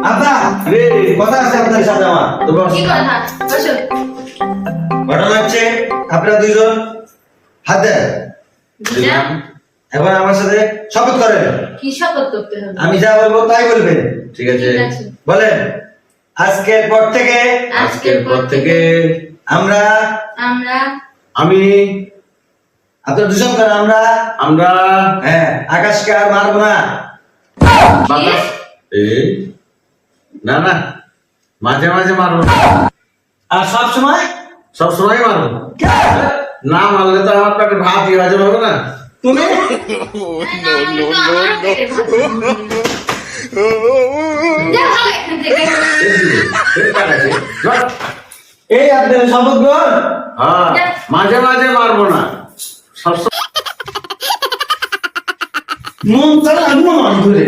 আব্বা রে কথা আছে আপনার সাথে আমার তো বস কি কথা বসো ঘটনা হচ্ছে আপনারা দুইজন হাত দেন দিলাম। এখন আমার সাথে শপথ করেন কি শপথ করতে হবে আমি যা বলবো তাই বলবেন ঠিক আছে ঠিক আছে। বলেন আজকের পর থেকে আজকের পর থেকে আমরা আমরা আমি আপনার দুজন করেন আমরা হ্যাঁ আকাশকে আর মারবো না বাতাস এই না না মাঝে মাঝে মারবো আর সব সময় সব সময় মারবো না মারলে তো আমার পেটে ভাত হজম হবে না তুমি এই আপনার শপথ গ্রহণ হ্যাঁ মাঝে মাঝে মারবো না সব মন চালা আগুন ধরে